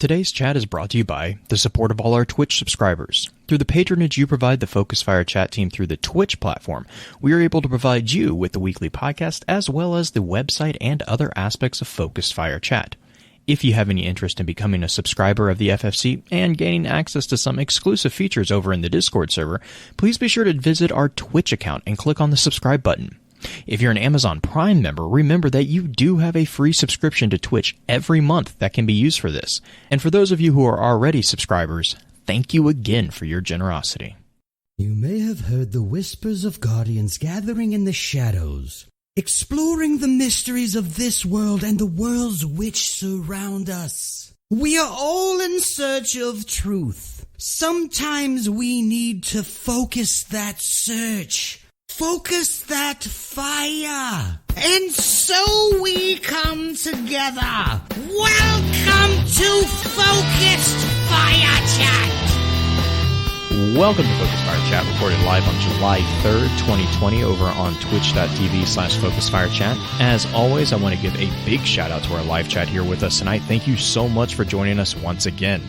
Today's chat is brought to you by the support of all our Twitch subscribers. Through the patronage you provide the Focus Fire chat team through the Twitch platform, we are able to provide you with the weekly podcast as well as the website and other aspects of Focus Fire chat. If you have any interest in becoming a subscriber of the FFC and gaining access to some exclusive features over in the Discord server, please be sure to visit our Twitch account and click on the subscribe button. If you're an Amazon Prime member, remember that you do have a free subscription to Twitch every month that can be used for this. And for those of you who are already subscribers, thank you again for your generosity. You may have heard the whispers of guardians gathering in the shadows, exploring the mysteries of this world and the worlds which surround us. We are all in search of truth. Sometimes we need to focus that search. Focus that fire. And so we come together. Welcome to Focused Fire Chat. Welcome to Focus Fire Chat, recorded live on July 3rd, 2020 over on twitch.tv/FocusFireChat. As always, I want to give a big shout out to our live chat here with us tonight. Thank you so much for joining us once again.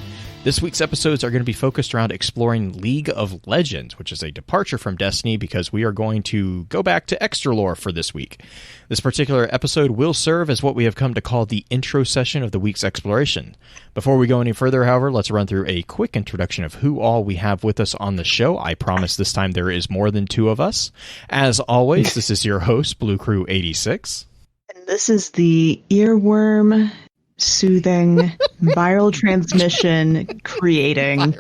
This week's episodes are going to be focused around exploring League of Legends, which is a departure from Destiny because we are going to go back to extra lore for this week. This particular episode will serve as what we have come to call the intro session of the week's exploration. Before we go any further, however, let's run through a quick introduction of who all we have with us on the show. I promise this time there is more than two of us. As always, this is your host, Blue Crew 86. And this is the earworm soothing, viral transmission creating,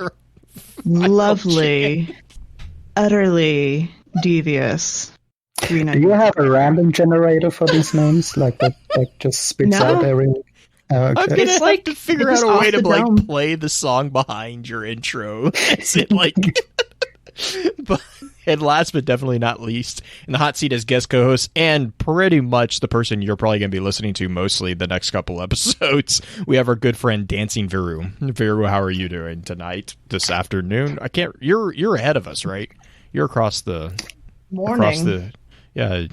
lovely, utterly devious. Do you have a random generator for these names? Like that just spits out every... Oh, okay. I'm going to have to figure out a way to play the song behind your intro. Is it And last but definitely not least, in the hot seat as guest co-host and pretty much the person you're probably going to be listening to mostly the next couple episodes, we have our good friend DancingViru. Viru, how are you doing tonight, this afternoon? You're ahead of us, right? You're across the morning. Yeah,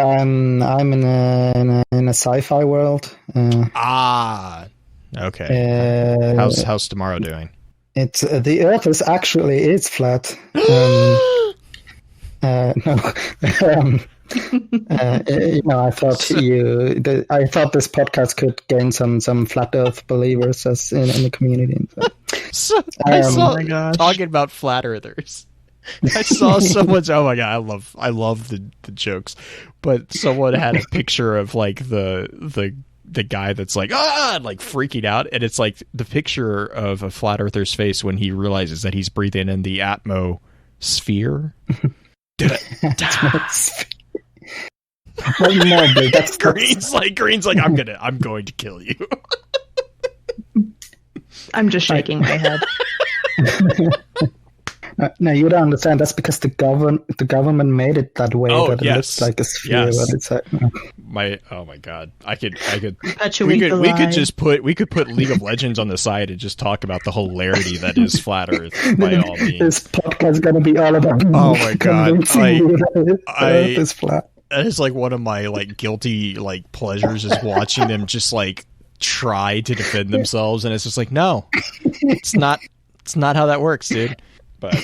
I'm in a sci-fi world. Okay. How's tomorrow doing? It's the Earth is flat. No. I thought this podcast could gain some flat Earth believers as in the community. Talking about flat earthers. I saw someone's. Oh my god! I love the jokes, but someone had a picture of like the guy that's like freaking out, and it's like the picture of a flat earther's face when he realizes that he's breathing in the atmosphere. Green's like I'm going to kill you. I'm just shaking my head. No, you don't understand. That's because the government made it that way. It looks like a sphere. Yes. But it's like, Oh my god! I could. We could put League of Legends on the side and just talk about the hilarity that is flat Earth. By all means, this podcast is going to be all about. Oh my god! Earth is flat. That is like one of my guilty pleasures is watching them just try to defend themselves, and it's just like, no, it's not how that works, dude. But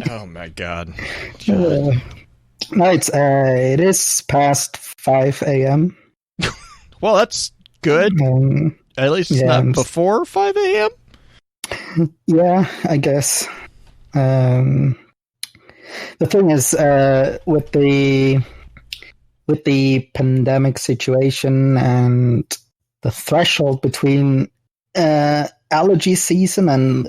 oh my god. No, it is past 5 a.m. Well, that's good. At least it's not before 5 a.m. Yeah, I guess. The thing is, with the pandemic situation and the threshold between allergy season and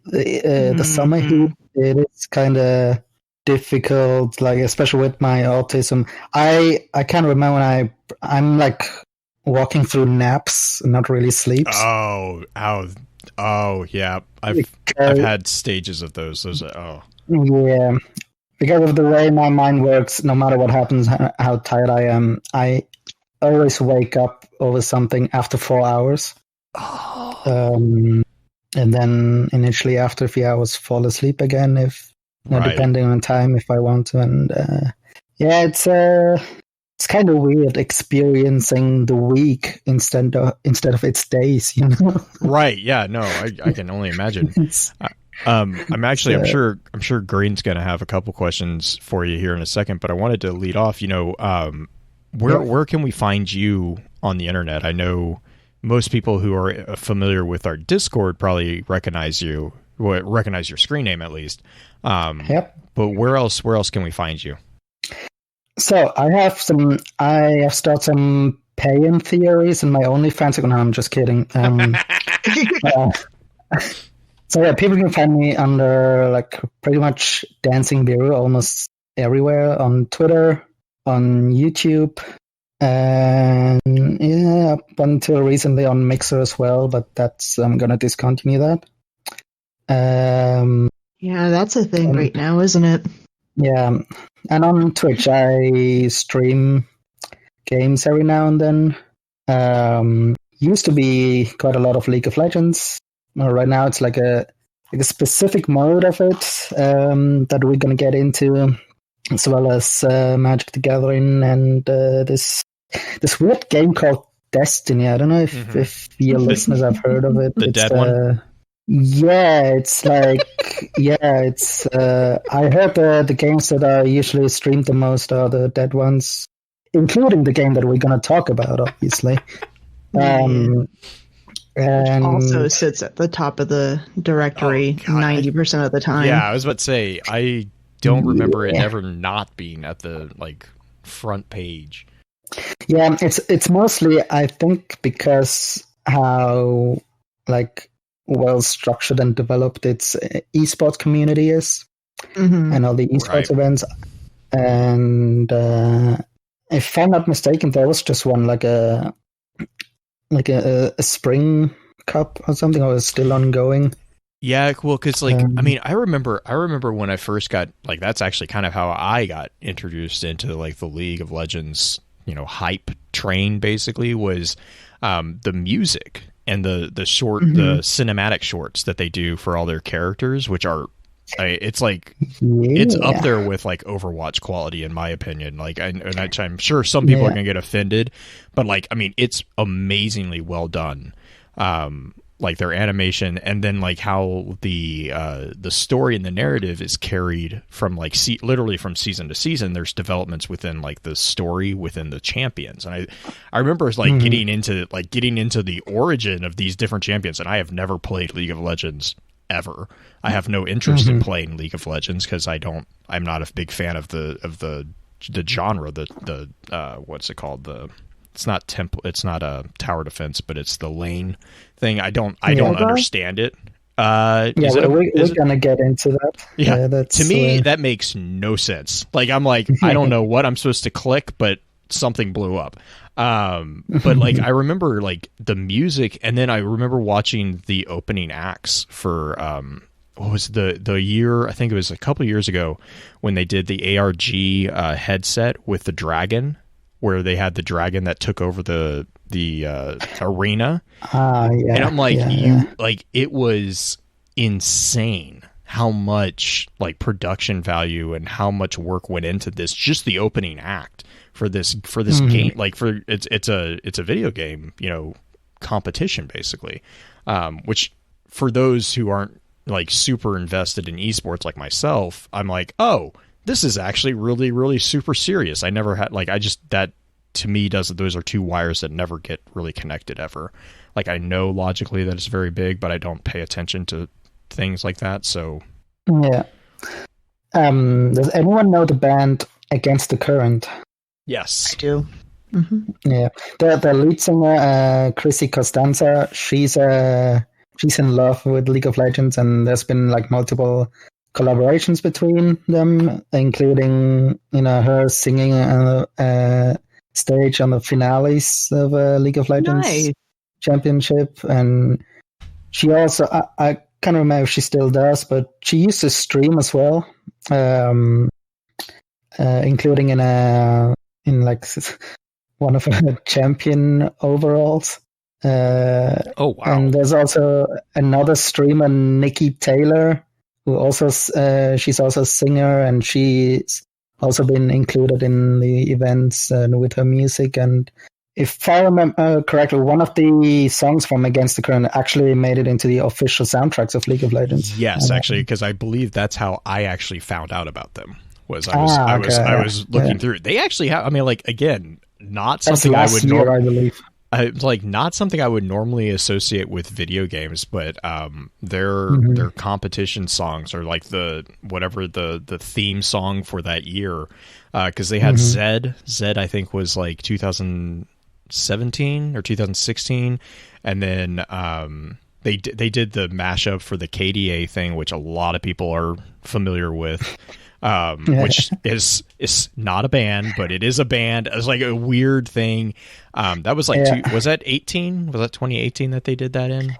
the summer heat, it is kind of difficult, especially with my autism. I can't remember when I'm walking through naps, not really sleeps. Oh yeah. I've had stages of those. Yeah. Because of the way my mind works, no matter what happens, how tired I am, I always wake up over something after 4 hours. And then initially after a few hours fall asleep again if depending on time if I want to, and it's it's kind of weird experiencing the week instead of its days, you know? Right. Yeah. No, I can only imagine. I'm sure Green's going to have a couple questions for you here in a second, but I wanted to lead off, where can we find you on the internet? I know most people who are familiar with our Discord probably recognize your screen name at least. Yep. But where else can we find you? So I have started some pay-in theories in my OnlyFans. No, I'm just kidding. So yeah, people can find me under like pretty much DancingViru almost everywhere, on Twitter, on YouTube, and yeah, up until recently on Mixer as well, but I'm gonna discontinue that. Yeah, that's a thing right now, isn't it? Yeah, and on Twitch I stream games every now and then. Used to be quite a lot of League of Legends. Right now it's like a specific mode of it that we're gonna get into, as well as Magic the Gathering and this weird game called Destiny. I don't know if your listeners have heard of it. The dead one? Yeah, it's like it's I heard the games that are usually streamed the most are the dead ones, including the game that we're gonna talk about, obviously. Which also sits at the top of the directory 90% of the time. Yeah, I was about to say, I don't remember it ever not being at the front page. Yeah, it's mostly, I think, because how well structured and developed its esports community is, and all the esports events. And if I'm not mistaken, there was just one a spring cup or something, or is still ongoing. Yeah, well, because I remember when I first got that's actually kind of how I got introduced into the League of Legends, hype train. Basically, was the music and the cinematic shorts that they do for all their characters, which are it's up there with Overwatch quality in my opinion. I'm sure some people are gonna get offended, but it's amazingly well done. Their animation, and then how the story and the narrative is carried from literally from season to season. There's developments within the story within the champions, and I remember getting into the origin of these different champions. And I have never played League of Legends ever. I have no interest in playing League of Legends because I'm not a big fan of the genre. The what's it called? It's not a tower defense, but it's the lane thing. I don't understand it. We're gonna get into that. Yeah, to me that makes no sense. I'm I don't know what I'm supposed to click, but something blew up. But I remember the music, and then I remember watching the opening acts for what was the year? I think it was a couple years ago when they did the ARG headset with the dragon, where they had the dragon that took over the arena. And I'm it was insane how much production value and how much work went into this, just the opening act for this game. It's a video game, competition basically. Which for those who aren't super invested in esports like myself, I'm oh, this is actually really, really super serious. I never had that to me those are two wires that never get really connected ever. I know logically that it's very big, but I don't pay attention to things like that. So yeah. Does anyone know the band Against the Current? Yes, I do. Yeah, the lead singer, Chrissy Costanza, she's in love with League of Legends, and there's been multiple collaborations between them, including her singing stage on the finales of League of Legends Championship. And she also, I can't remember if she still does, but she used to stream as well, including in one of her champion overalls. Oh wow! And there's also another streamer, Nikki Taylor, who also she's also a singer, and she's also been included in the events with her music. And if I remember correctly, one of the songs from Against the Current actually made it into the official soundtracks of League of Legends. Yes, actually, because I believe that's how I actually found out about them. I was looking through. They actually have. I mean, like, again, not something I would normally. I believe. Like, not something I would normally associate with video games, but their competition songs are like the theme song for that year, because they had Zed I think was like 2017 or 2016, and then they did the mashup for the KDA thing, which a lot of people are familiar with. Which is not a band, but it is a band. It's like a weird thing. That was like, was that 18? Was that 2018 that they did that in?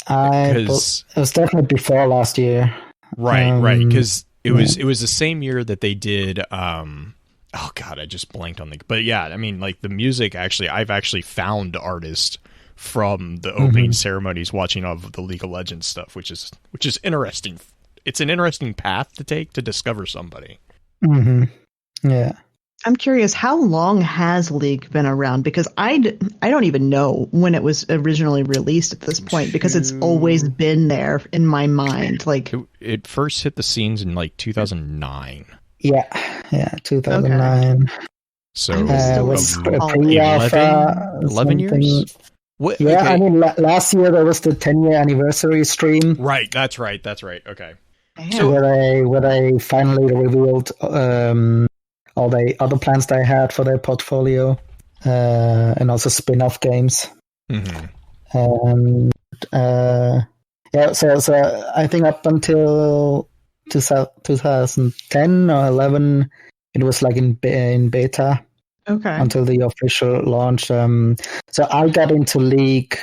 It was definitely before last year. Right. Because it was the same year that they did. Oh God, I just blanked on but yeah, I mean, like the music. Actually, I've actually found artists from the opening ceremonies watching of the League of Legends stuff, which is interesting. It's an interesting path to take to discover somebody. Yeah. I'm curious, how long has League been around? Because I don't even know when it was originally released at this point, because it's always been there in my mind. Like it first hit the scenes in like 2009. Yeah, 2009. Okay. So it was pre-alpha 11 years? What? Yeah, Okay. I mean, last year there was the 10-year anniversary stream. Right, that's right. Okay. So, where they finally revealed all the other plans they had for their portfolio, and also spin-off games. And so I think up until 2010 or 11, it was like in beta. okay. Until the official launch. So I got into League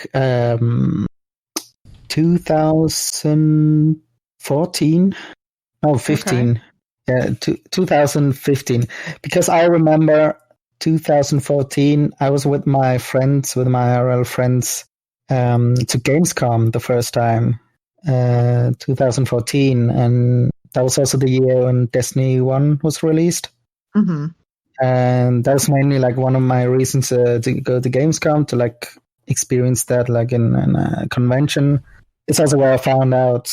2014. No, 15. Okay. Yeah, 2015. Because I remember 2014, I was with my IRL friends, to Gamescom the first time, 2014. And that was also the year when Destiny 1 was released. And that was mainly like one of my reasons to go to Gamescom, to like experience that like in a convention. It's also where I found out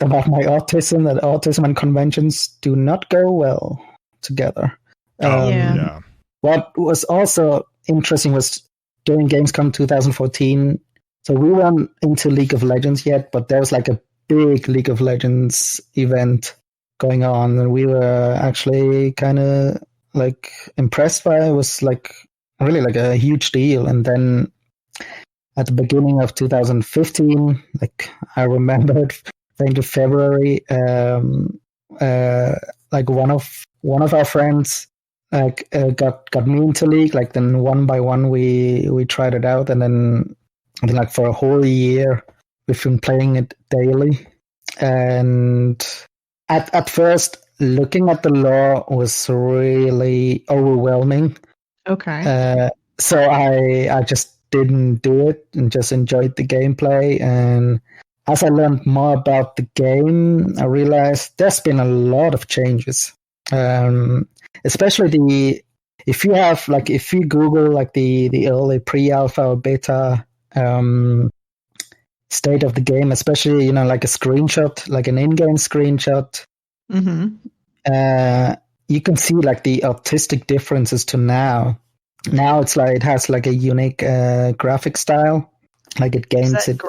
about my autism, that autism and conventions do not go well together. Yeah. What was also interesting was during Gamescom 2014, so we weren't into League of Legends yet, but there was like a big League of Legends event going on, and we were actually kind of like impressed by it. It was like really like a huge deal. And then at the beginning of 2015, like I remembered into February, like one of our friends like got me into League. Like then one by one we tried it out, and then I think like for a whole year we've been playing it daily. And at first, looking at the lore was really overwhelming. Okay. So I just didn't do it and just enjoyed the gameplay. And as I learned more about the game, I realized there's been a lot of changes. Especially if you Google like the early pre-alpha or beta state of the game, especially, like a screenshot, like an in-game screenshot, you can see like the artistic differences to now. Now it's like it has like a unique graphic style, like it gains it.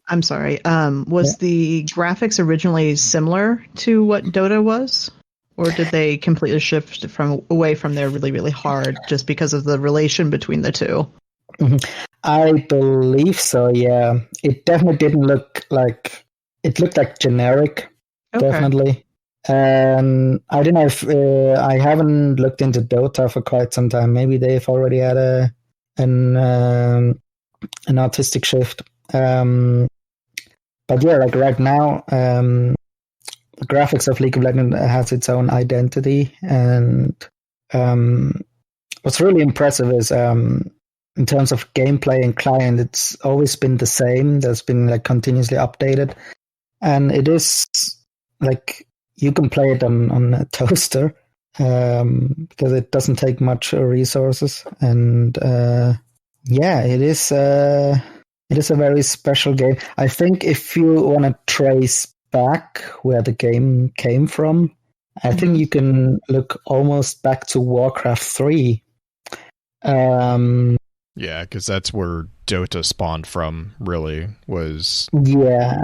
I'm sorry. Was the graphics originally similar to what Dota was, or did they completely shift away from their really, really hard just because of the relation between the two? I believe so. Yeah, it definitely didn't look like it looked like generic. Okay. Definitely. And I don't know if I haven't looked into Dota for quite some time. Maybe they've already had an artistic shift. But yeah, like right now, the graphics of League of Legends has its own identity. And what's really impressive is in terms of gameplay and client, it's always been the same. There's been like continuously updated, and it is like you can play it on a toaster. because it doesn't take much resources, and it is a very special game. I think if you want to trace back where the game came from, I think you can look almost back to Warcraft 3. Yeah, because that's where Dota spawned from, really, was... Yeah.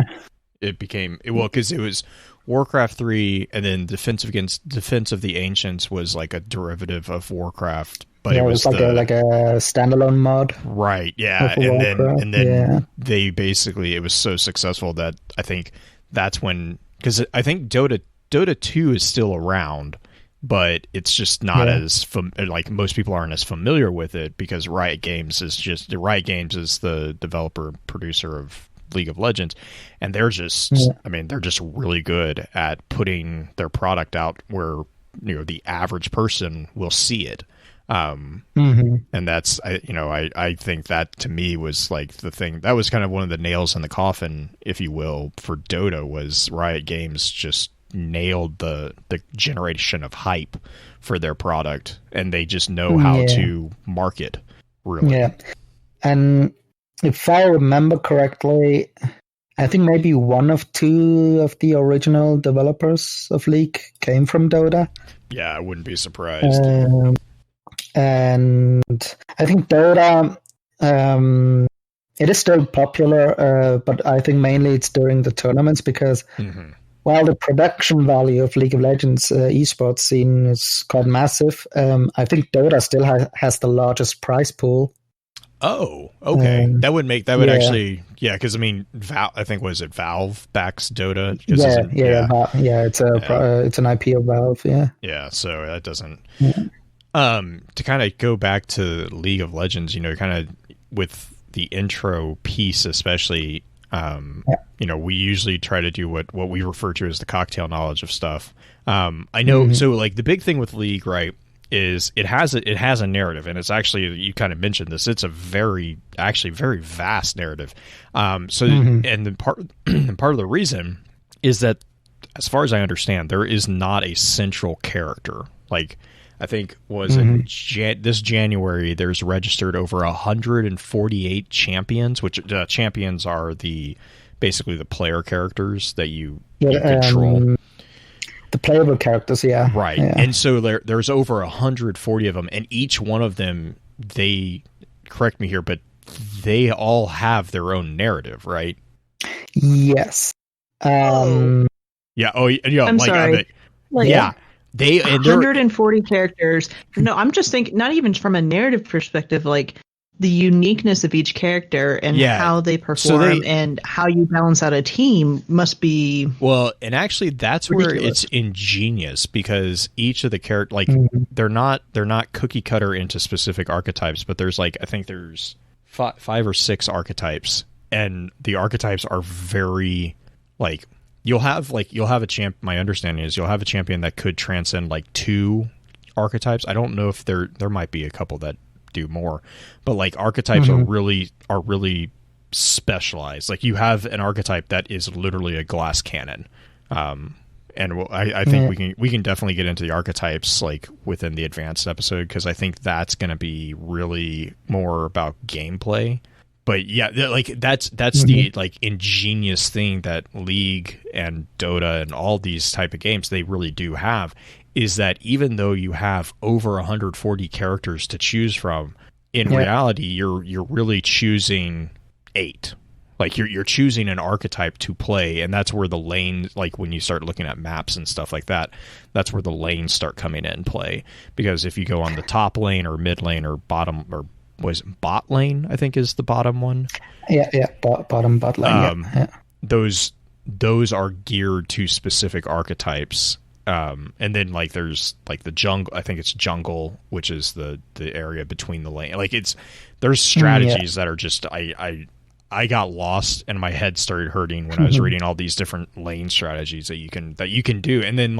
It became... Well, because it was Warcraft 3, and then Defense of the Ancients was like a derivative of Warcraft, but it was like a standalone mod. Right, yeah. And then they basically... It was so successful that I think that's when... Because I think Dota 2 is still around, but it's just not as like most people aren't as familiar with it because Riot Games is the developer producer of League of Legends, and they're just they're just really good at putting their product out where the average person will see it. And that's I think that to me was like the thing that was kind of one of the nails in the coffin, if you will, for Dota, was Riot Games just nailed the generation of hype for their product, and they just know how to market, really. Yeah. And if I remember correctly, I think maybe one of two of the original developers of League came from Dota. Yeah, I wouldn't be surprised. And I think Dota, it is still popular, but I think mainly it's during the tournaments because while the production value of League of Legends esports scene is quite massive, I think Dota still has the largest prize pool. Oh, okay. That would actually, because I mean, I think Valve backs Dota. It's an IP of Valve. Yeah, so that doesn't. To kind of go back to League of Legends, kind of with the intro piece, especially. We usually try to do what we refer to as the cocktail knowledge of stuff. I know. So like the big thing with League, right, is it has a narrative, and it's actually, you kind of mentioned this, it's a very vast narrative. And then part of the reason is that, as far as I understand, there is not a central character. Like, I think this January there's registered over 148 champions, which champions are basically the player characters that you control. The playable characters, right. Yeah. And so there's over 140 of them, and each one of them, they, correct me here, but they all have their own narrative, right? Yes. I'm sorry. They 140 characters. No, I'm just thinking, not even from a narrative perspective, like the uniqueness of each character and how they perform and how you balance out a team must be and actually that's ridiculous. Where it's ingenious, because each of the characters, they're not cookie cutter into specific archetypes, but there's I think there's 5 or 6 archetypes, and the archetypes are very You'll have a champ. My understanding is you'll have a champion that could transcend 2 archetypes. I don't know if there might be a couple that do more, but archetypes are really specialized. You have an archetype that is literally a glass cannon, and I think we can definitely get into the archetypes within the advanced episode, because I think that's going to be really more about gameplay. But yeah, that's the ingenious thing that League and Dota and all these type of games, they really do have, is that even though you have over 140 characters to choose from, in reality you're really choosing 8. You're choosing an archetype to play, and that's where the lanes, when you start looking at maps and stuff like that, that's where the lanes start coming in play. Because if you go on the top lane or mid lane or bottom, or was bot lane, I think is the bottom one. Bottom bot lane. Those are geared to specific archetypes. And then there's the jungle. I think it's jungle, which is the area between the lane. There's strategies that are just I got lost and my head started hurting when I was reading all these different lane strategies that you can do. And then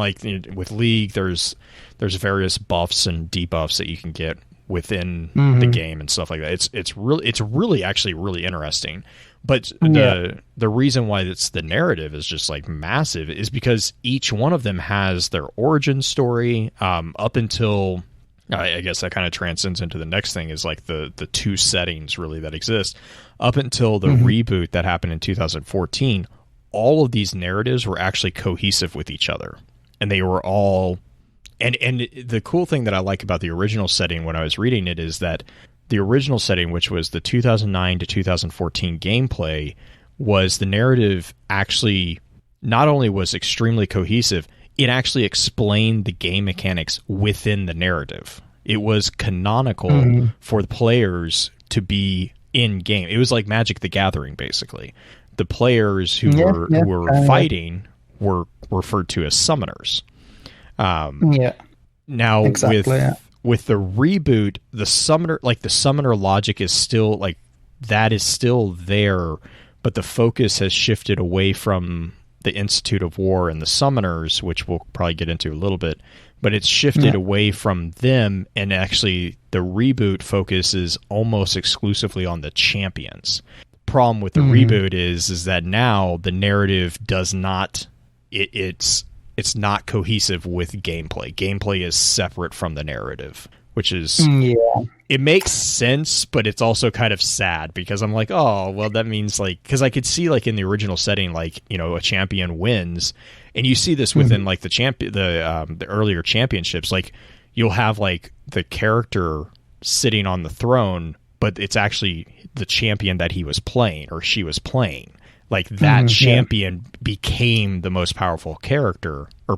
with League, there's various buffs and debuffs that you can get within the game and stuff like that. It's really actually really interesting. But the reason why it's the narrative is just like massive is because each one of them has their origin story up until, I guess that kind of transcends into the next thing is like the two settings really that exist. Up until the reboot that happened in 2014, all of these narratives were actually cohesive with each other. And they were all... And the cool thing that I like about the original setting when I was reading it is that the original setting, which was the 2009 to 2014 gameplay, was the narrative actually not only was extremely cohesive, it actually explained the game mechanics within the narrative. It was canonical for the players to be in game. It was like Magic the Gathering, basically. The players who were fighting were referred to as summoners. Now exactly, with the reboot, the summoner logic is still like that is still there, but the focus has shifted away from the Institute of War and the summoners, which we'll probably get into a little bit, but it's shifted away from them, and actually the reboot focuses almost exclusively on the champions. Problem with the reboot is that now the narrative does not it's not cohesive with gameplay. Gameplay is separate from the narrative, which is it makes sense, but it's also kind of sad because I'm like, oh, well, that means like, because I could see like in the original setting, like, you know, a champion wins, and you see this within like the earlier championships, like you'll have like the character sitting on the throne, but it's actually the champion that he was playing or she was playing. Like that champion became the most powerful character or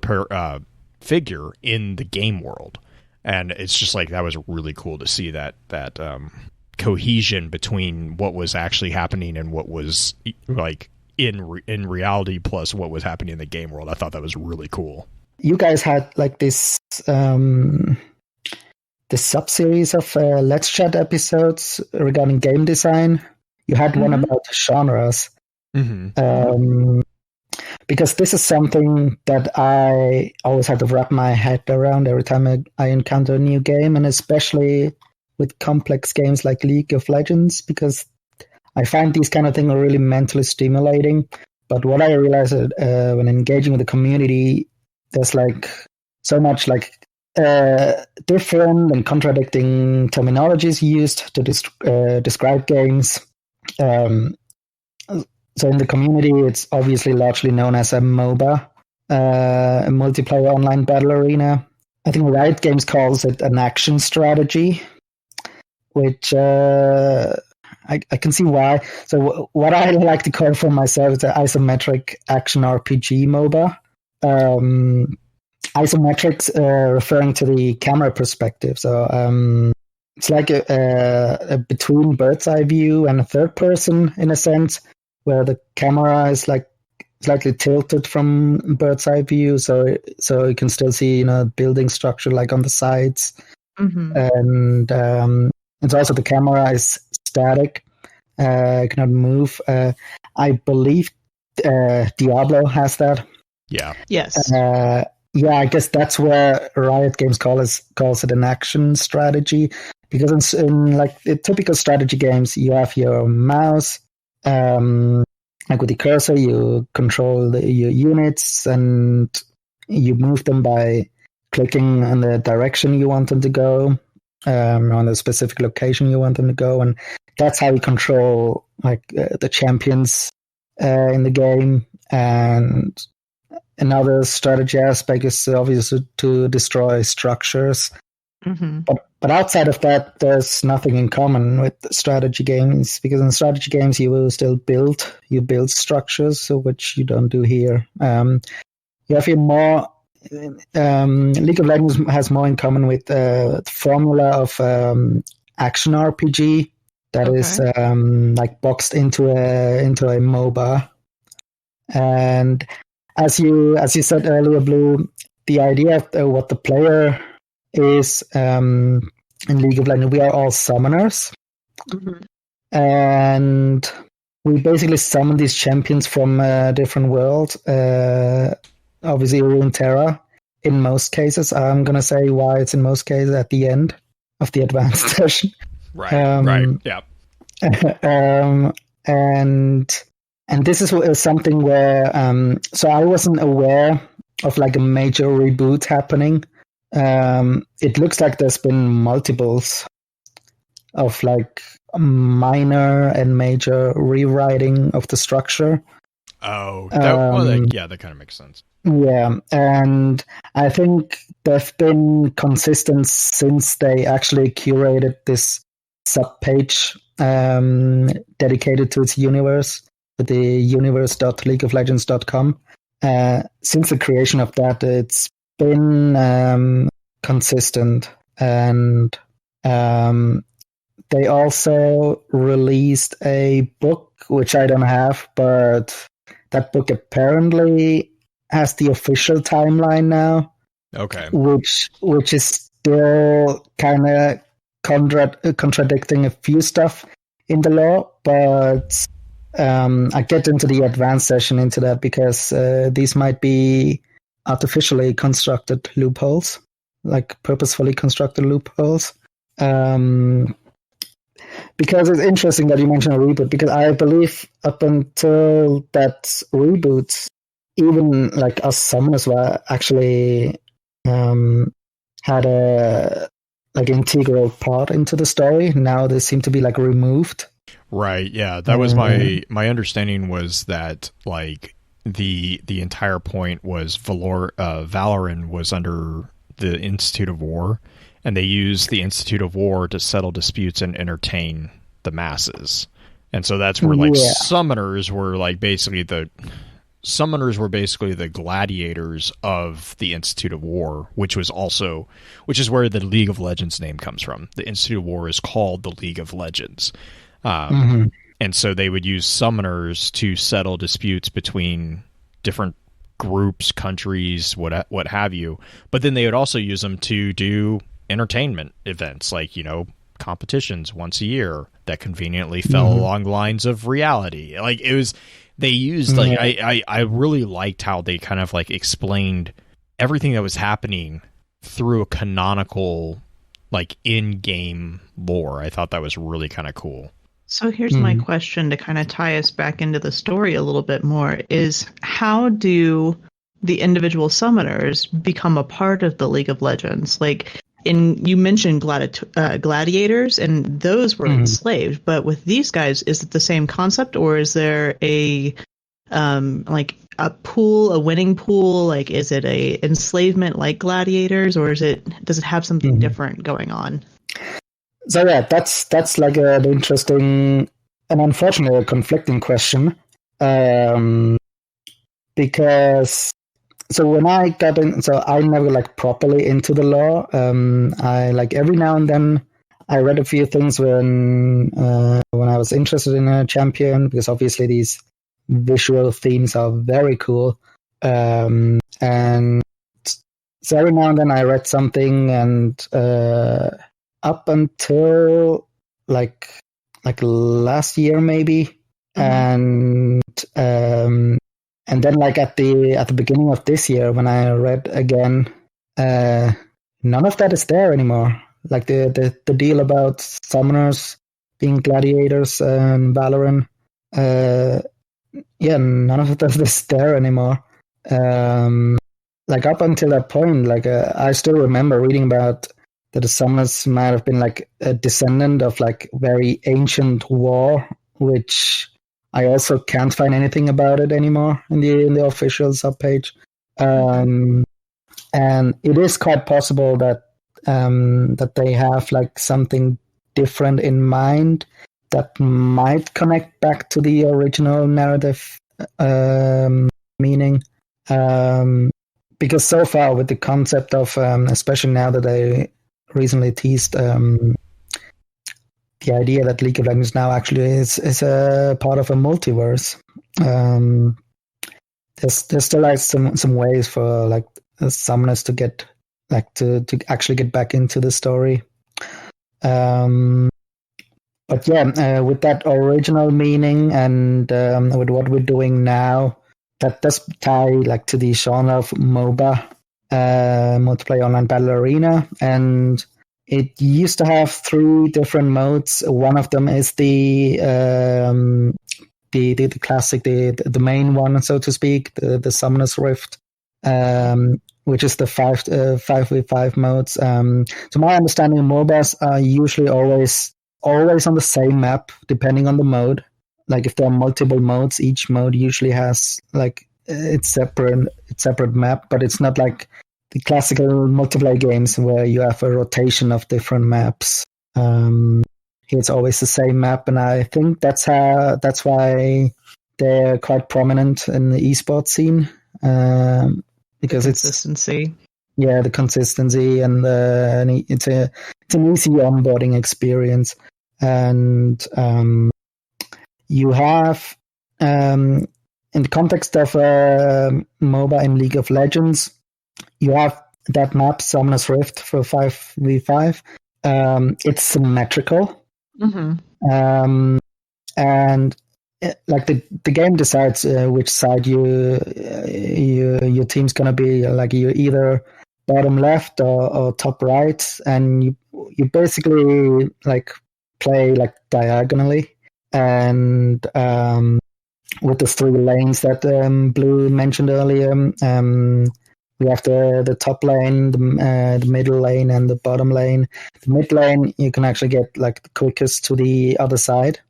figure in the game world. And it's just like, that was really cool to see that cohesion between what was actually happening and what was like in reality plus what was happening in the game world. I thought that was really cool. You guys had like this sub-series of Let's Chat episodes regarding game design. You had one about genres. Because this is something that I always have to wrap my head around every time I encounter a new game, and especially with complex games like League of Legends, because I find these kind of things are really mentally stimulating. But what I realized when engaging with the community, there's like so much like different and contradicting terminologies used to describe games. So in the community, it's obviously largely known as a MOBA, a multiplayer online battle arena. I think Riot Games calls it an action strategy, which I can see why. So what I like to call for myself is an isometric action RPG MOBA. Isometrics referring to the camera perspective. So it's like a between bird's eye view and a third person in a sense, where the camera is like slightly tilted from bird's eye view, so you can still see, you know, building structure like on the sides, and it's also the camera is static, cannot move. I believe Diablo has that. Yeah. Yes. I guess that's where Riot Games calls it an action strategy, because in like the typical strategy games, you have your mouse. Like with the cursor, you control your units and you move them by clicking on the direction you want them to go, on the specific location you want them to go, and that's how you control like the champions in the game. And another strategy aspect is obviously to destroy structures. But outside of that, there's nothing in common with strategy games, because in strategy games you will still build structures, which you don't do here. You have here more. League of Legends has more in common with the formula of action RPG that is like boxed into a MOBA. And as you said earlier, Blue, the idea of what the player is in League of Legends, we are all summoners, and we basically summon these champions from different worlds. Obviously, Runeterra in most cases. I'm gonna say why it's in most cases at the end of the advanced version. Right. Yeah. and this is something where so I wasn't aware of like a major reboot happening. It looks like there's been multiples of like minor and major rewriting of the structure. Oh, that kind of makes sense. Yeah, and I think they've been consistent since they actually curated this subpage dedicated to its universe, the universe.leagueoflegends.com. Since the creation of that, it's been consistent, and they also released a book, which I don't have, but that book apparently has the official timeline now. Okay. Which is still kind of contradicting a few stuff in the law, but I get into the advanced session into that because these might be artificially constructed loopholes, like purposefully constructed loopholes. Because it's interesting that you mentioned a reboot, because I believe up until that reboot, even like us summoners were actually had a like integral part into the story. Now they seem to be like removed. Right. Yeah, that was my understanding, was that like the entire point was Valoran was under the Institute of War, and they used the Institute of War to settle disputes and entertain the masses. And so that's where like summoners were basically the gladiators of the Institute of War, which is where the League of Legends name comes from. The Institute of War is called the League of Legends. And so they would use summoners to settle disputes between different groups, countries, what have you. But then they would also use them to do entertainment events, like, competitions once a year that conveniently fell along the lines of reality. Like, it was, they used, like, I really liked how they kind of like explained everything that was happening through a canonical, like, in-game lore. I thought that was really kind of cool. So here's my question to kind of tie us back into the story a little bit more, is how do the individual summoners become a part of the League of Legends? Like, you mentioned gladiators, and those were enslaved, but with these guys, is it the same concept, or is there a like a pool, a winning pool? Like, is it a enslavement like gladiators, or does it have something different going on? So yeah, that's like an interesting and unfortunately a conflicting question, because so when I got in, so I never like properly into the law. I like every now and then I read a few things when I was interested in a champion, because obviously these visual themes are very cool, and so every now and then I read something, and up until like last year maybe, and then like at the beginning of this year when I read again, none of that is there anymore. Like the deal about summoners being gladiators and Valorant, none of that is there anymore. Like up until that point, like I still remember reading about that the summoners might have been like a descendant of like very ancient war, which I also can't find anything about it anymore in the official subpage. And it is quite possible that that they have like something different in mind that might connect back to the original narrative meaning. Because so far with the concept of, especially now that they recently teased the idea that League of Legends now actually is a part of a multiverse. There's still like some ways for like summoners to get like to actually get back into the story. But yeah, with that original meaning and with what we're doing now, that does tie like to the genre of MOBA, multiplayer online battle arena, and It used to have 3 different modes. One of them is the classic, the main one, so to speak, the Summoner's Rift, which is the 5v5 modes. To my understanding, MOBAs are usually always on the same map, depending on the mode. Like if there are multiple modes, each mode usually has like its separate map, but it's not like the classical multiplayer games where you have a rotation of different maps. It's always the same map, and I think that's why they're quite prominent in the esports scene, because the consistency. The consistency, and it's an easy onboarding experience, and you have in the context of MOBA in League of Legends, you have that map, Summoner's Rift, for 5v5. It's symmetrical. Mm-hmm. And like the game decides which side your team's gonna be. Like you're either bottom left or top right, and you basically like play like diagonally, and with the 3 lanes that Blue mentioned earlier. We have the top lane, the middle lane, and the bottom lane. The mid lane, you can actually get like the quickest to the other side,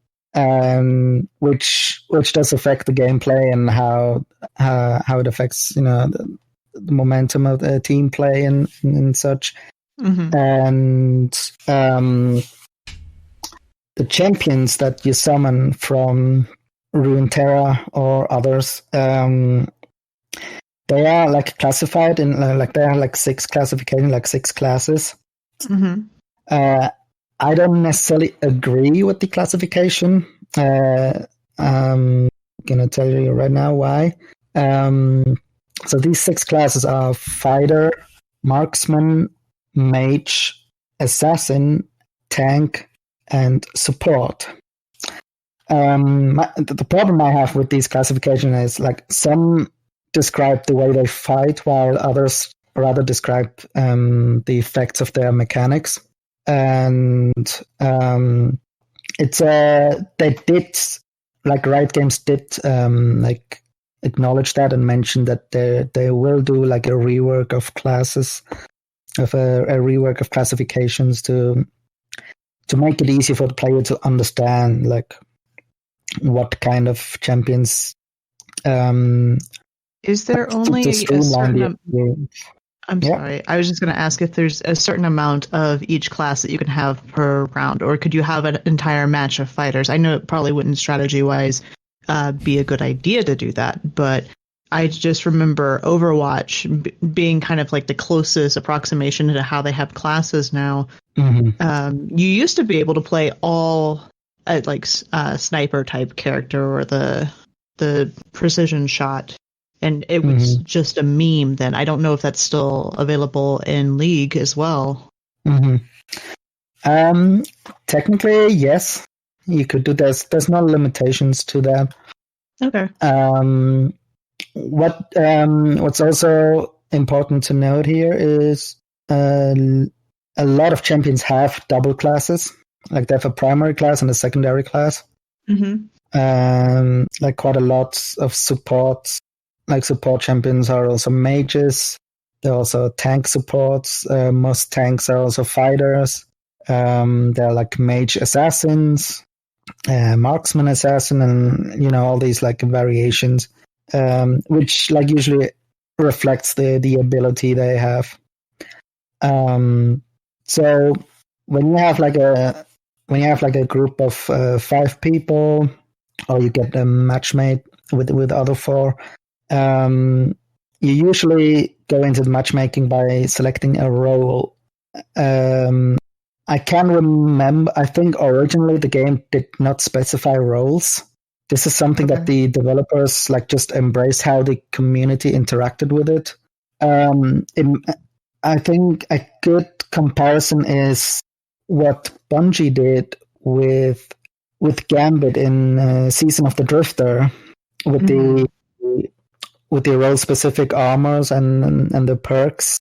which does affect the gameplay and how it affects the momentum of the team play and such. Mm-hmm. And the champions that you summon from Runeterra or others. They are like classified in there are like 6 classifications, like 6 classes. Mm-hmm. I don't necessarily agree with the classification. I'm gonna tell you right now why. So these 6 classes are fighter, marksman, mage, assassin, tank, and support. The problem I have with these classifications is like some describe the way they fight, while others rather describe the effects of their mechanics. And it's they did, like Riot Games did like acknowledge that and mention that they will do like a rework of classes, of a rework of classifications to make it easier for the player to understand like what kind of champions. Is there only a certain? I'm sorry. I was just going to ask if there's a certain amount of each class that you can have per round, or could you have an entire match of fighters? I know it probably wouldn't strategy-wise be a good idea to do that, but I just remember Overwatch being kind of like the closest approximation to how they have classes now. Mm-hmm. You used to be able to play all like sniper type character or the precision shot. And it was just a meme then. I don't know if that's still available in League as well. Mm-hmm. Technically, yes. You could do this. There's no limitations to that. Okay. What's also important to note here is a lot of champions have double classes. Like they have a primary class and a secondary class. Mm-hmm. Like quite a lot of supports. Like support champions are also mages. They're also tank supports. Most tanks are also fighters. They're like mage assassins, marksman assassin, and all these like variations, which like usually reflects the ability they have. So when you have like a group of 5 people, or you get a matchmate with other 4. You usually go into the matchmaking by selecting a role. I can remember, I think originally the game did not specify roles. This is something that the developers like just embraced how the community interacted with it. I think a good comparison is what Bungie did with Gambit in Season of the Drifter, with the role-specific armors and the perks.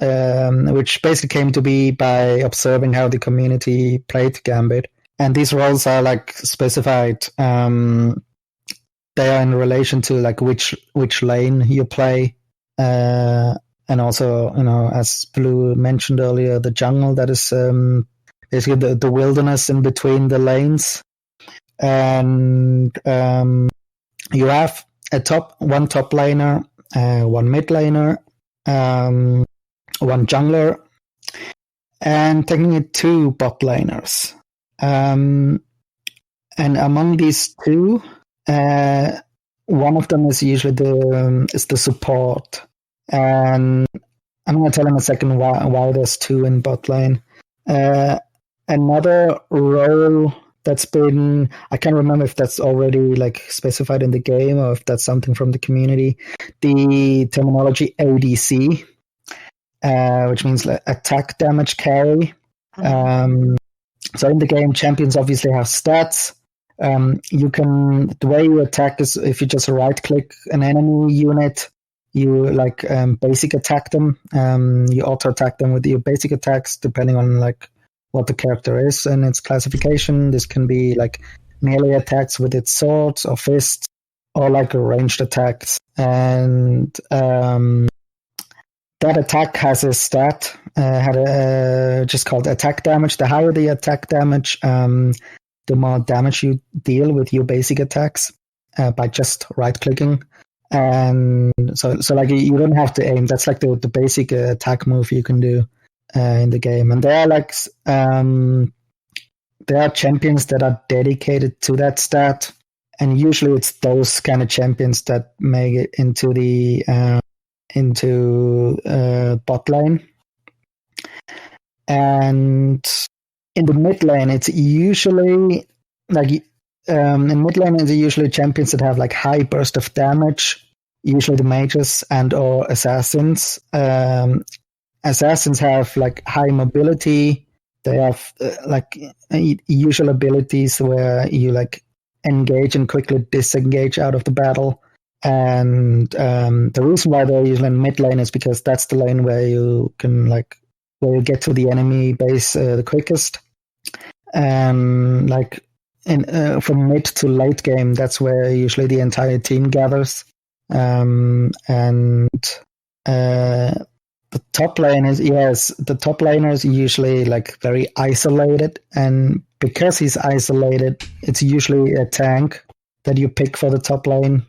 which basically came to be by observing how the community played Gambit. And these roles are like specified. They are in relation to like which lane you play, and also, you know, as Blue mentioned earlier, the jungle, that is basically the wilderness in between the lanes. And you have one top laner, one mid laner, one jungler, and technically 2 bot laners. And among these 2, one of them is usually the support. And I'm going to tell in a second why there's 2 in bot lane. Another role that's been, I can't remember if that's already like specified in the game or if that's something from the community, the terminology ADC, which means like attack damage carry. So in the game, champions obviously have stats. The way you attack is if you just right click an enemy unit, you like basic attack them. You auto attack them with your basic attacks depending on like what the character is and its classification. This can be like melee attacks with its swords or fists, or like ranged attacks. And that attack has a stat, just called attack damage. The higher the attack damage, the more damage you deal with your basic attacks by just right clicking. And so like you don't have to aim. That's like the basic attack move you can do in the game. And there are champions that are dedicated to that stat, and usually it's those kind of champions that make it into the bot lane. And in the mid lane, it's usually like in mid lane, it's usually champions that have like high burst of damage, usually the mages and or assassins. Assassins have like high mobility. They have like usual abilities where you like engage and quickly disengage out of the battle. And the reason why they're usually in mid lane is because that's the lane where you can where you get to the enemy base the quickest. Like from mid to late game, that's where usually the entire team gathers. The top lane the top laner is usually like very isolated, and because he's isolated, it's usually a tank that you pick for the top lane,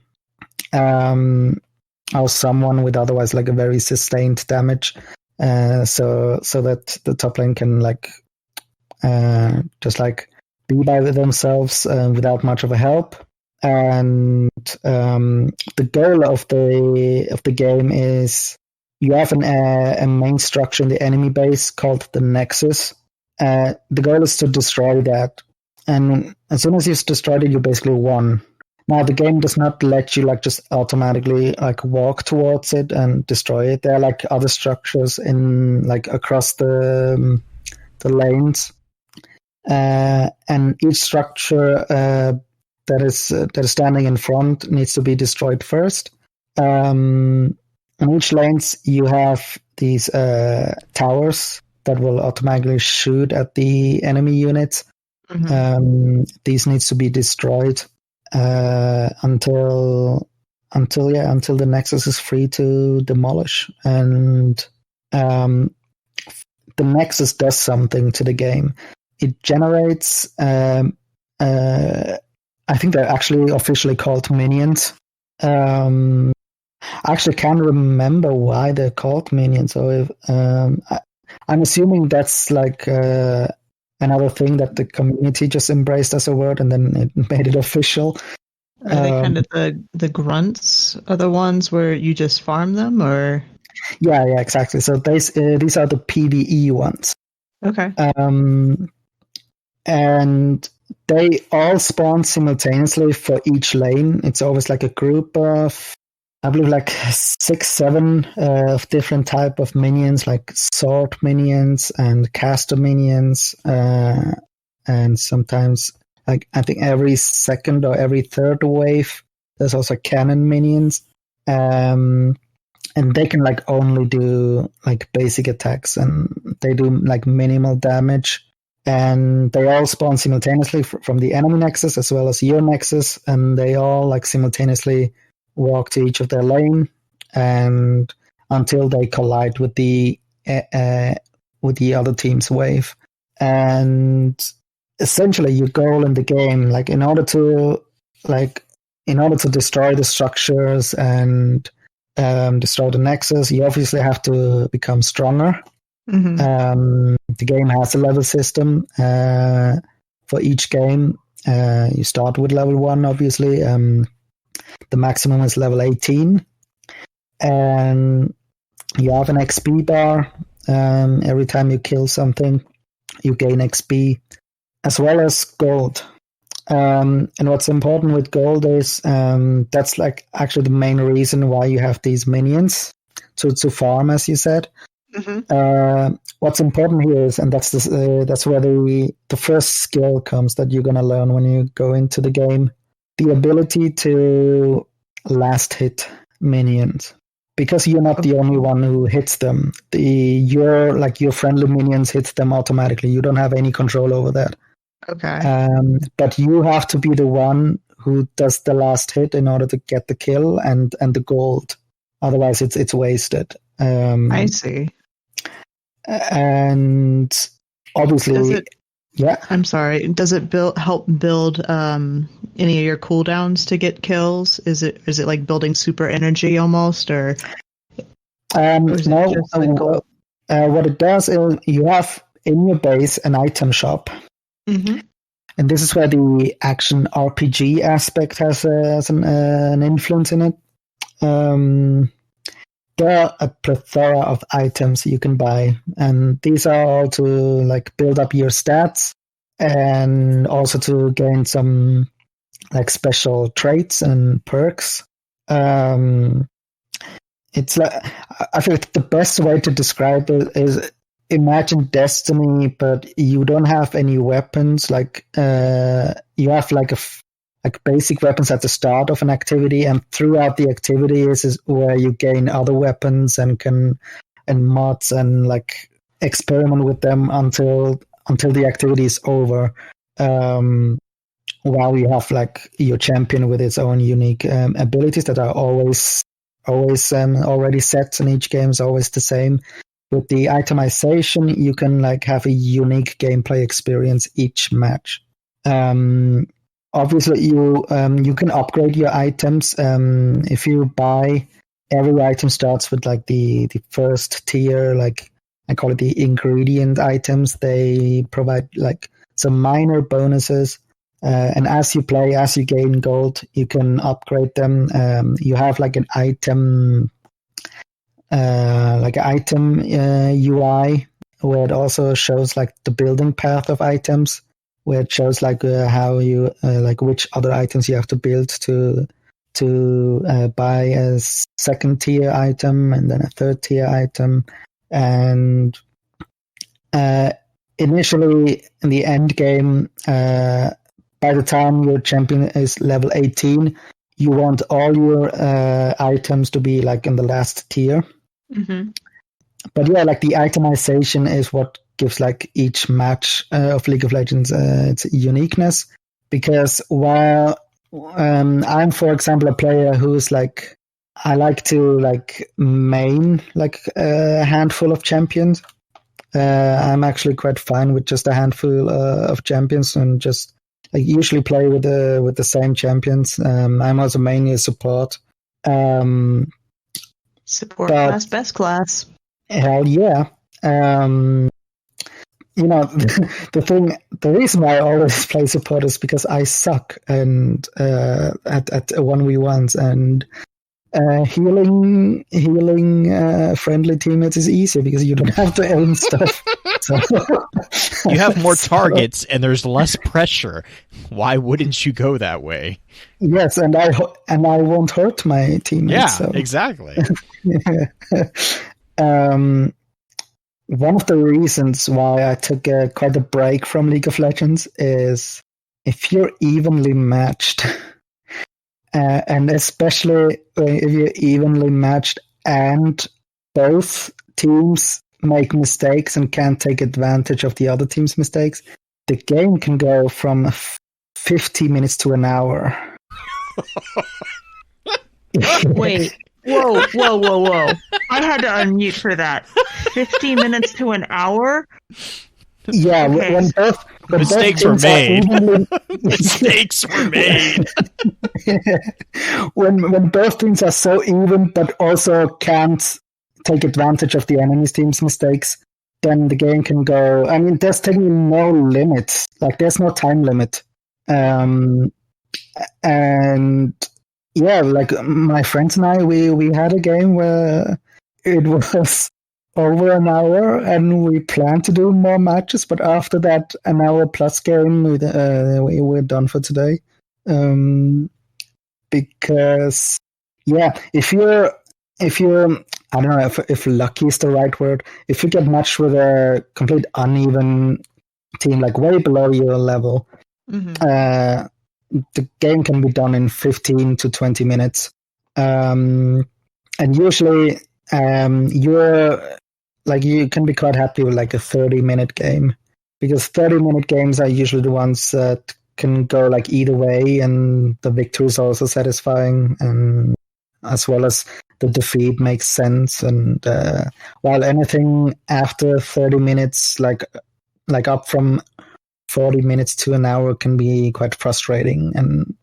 or someone with otherwise like a very sustained damage, so that the top lane can just like be by themselves without much of a help. And the goal of the game is you have a main structure in the enemy base called the Nexus. The goal is to destroy that, and as soon as you've destroyed it, you basically won. Now the game does not let you just automatically walk towards it and destroy it. There are other structures in across the lanes, and each structure that is standing in front needs to be destroyed first. On each lanes, you have these towers that will automatically shoot at the enemy units. Mm-hmm. These needs to be destroyed until the Nexus is free to demolish. And the Nexus does something to the game. It generates, I think they're actually officially called minions. I actually can't remember why they're called minions. So I'm assuming that's another thing that the community just embraced as a word and then it made it official. Are they kind of the grunts are the ones where you just farm them, or? Yeah, exactly. So these are the PvE ones. Okay. And they all spawn simultaneously for each lane. It's always a group of, I believe 6, 7 of different type of minions, like sword minions and caster minions, and sometimes I think every second or every third wave there's also cannon minions. and they can like only do like basic attacks, and they do like minimal damage. And they all spawn simultaneously from the enemy nexus as well as your nexus, and they all like simultaneously walk to each of their lane, and until they collide with the other team's wave. And essentially, your goal in the game, like in order to destroy the structures and destroy the nexus, you obviously have to become stronger. Mm-hmm. The game has a level system for each game. You start with level 1, obviously. The maximum is level 18. And you have an XP bar. Every time you kill something, you gain XP, as well as gold. And what's important with gold is that's like actually the main reason why you have these minions to farm, as you said. Mm-hmm. What's important here is, and that's where the first skill comes that you're gonna learn when you go into the game, the ability to last hit minions, because you're not the only one who hits them. Your friendly minions hit them automatically. You don't have any control over that. Okay. But you have to be the one who does the last hit in order to get the kill and the gold. Otherwise, it's wasted. I see. And obviously, yeah. I'm sorry. Does it help build any of your cooldowns to get kills? Is it like building super energy almost, or? No. What it does is you have in your base an item shop, mm-hmm. and this is where the action RPG aspect has an influence in it. There are a plethora of items you can buy, and these are all to like build up your stats and also to gain some like special traits and perks. It's like, I feel like the best way to describe it is, imagine Destiny, but you don't have any weapons. Like you have like basic weapons at the start of an activity, and throughout the activity is where you gain other weapons and mods and like experiment with them until the activity is over. While you have like your champion with its own unique abilities that are always already set, and each game is always the same. With the itemization, you can like have a unique gameplay experience each match. Obviously, you can upgrade your items. If you buy, every item starts with like the first tier, like I call it the ingredient items. They provide like some minor bonuses, and as you play, as you gain gold, you can upgrade them. You have like an item UI where it also shows like the building path of items, where it shows like how you like which other items you have to build to buy a second tier item and then a third tier item. And initially in the end game, by the time your champion is level 18, you want all your items to be like in the last tier. Mm-hmm. But yeah, like the itemization is what gives like each match of League of Legends its uniqueness. Because while I'm, for example, a player who's like, I like to like main like a handful of champions. I'm actually quite fine with just a handful of champions, and just like usually play with the same champions. I'm also mainly a support. Support class, best class. Hell yeah. You know, the reason why I always play support is because I suck and at 1v1s, and healing friendly teammates is easier because you don't have to aim stuff. So, you have more targets and there's less pressure. Why wouldn't you go that way? Yes, and I won't hurt my teammates. Yeah, so. Exactly. One of the reasons why I took quite a break from League of Legends is if you're evenly matched, and especially if you're evenly matched and both teams make mistakes and can't take advantage of the other team's mistakes, the game can go from 50 minutes to an hour. Wait. Whoa. I had to unmute for that. 50 minutes to an hour? Yeah, Okay. when Mistakes were made. Mistakes were made. when both teams are so even but also can't take advantage of the enemy's team's mistakes, then the game can go. I mean, there's technically no limit. Like, there's no time limit. And yeah, like my friends and I, we had a game where it was over an hour, and we planned to do more matches. But after that, an hour plus game, we're done for today. Because if you're I don't know if lucky is the right word. If you get matched with a complete uneven team, like way below your level, the game can be done in 15 to 20 minutes. And usually, you can be quite happy with like a 30-minute game, because 30-minute games are usually the ones that can go like either way, and the victory is also satisfying, and as well as the defeat makes sense. And while anything after 30 minutes, like up from 40 minutes to an hour, can be quite frustrating, and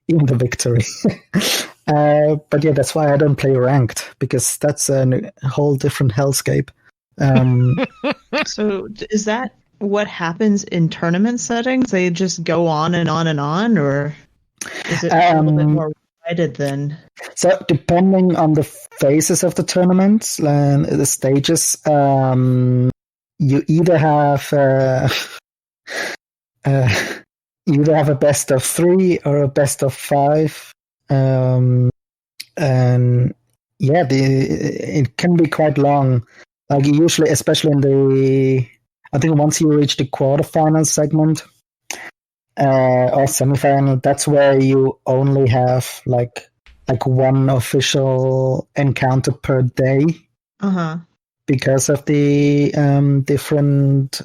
even the victory. But yeah, that's why I don't play ranked, because that's a whole different hellscape. So is that what happens in tournament settings? They just go on and on and on, or is it a little bit more guided then? So depending on the phases of the tournaments and the stages, you either have a best of 3 or a best of 5, and yeah, it can be quite long. Like usually, especially I think once you reach the quarterfinal segment or semifinal, that's where you only have like one official encounter per day. Because of the different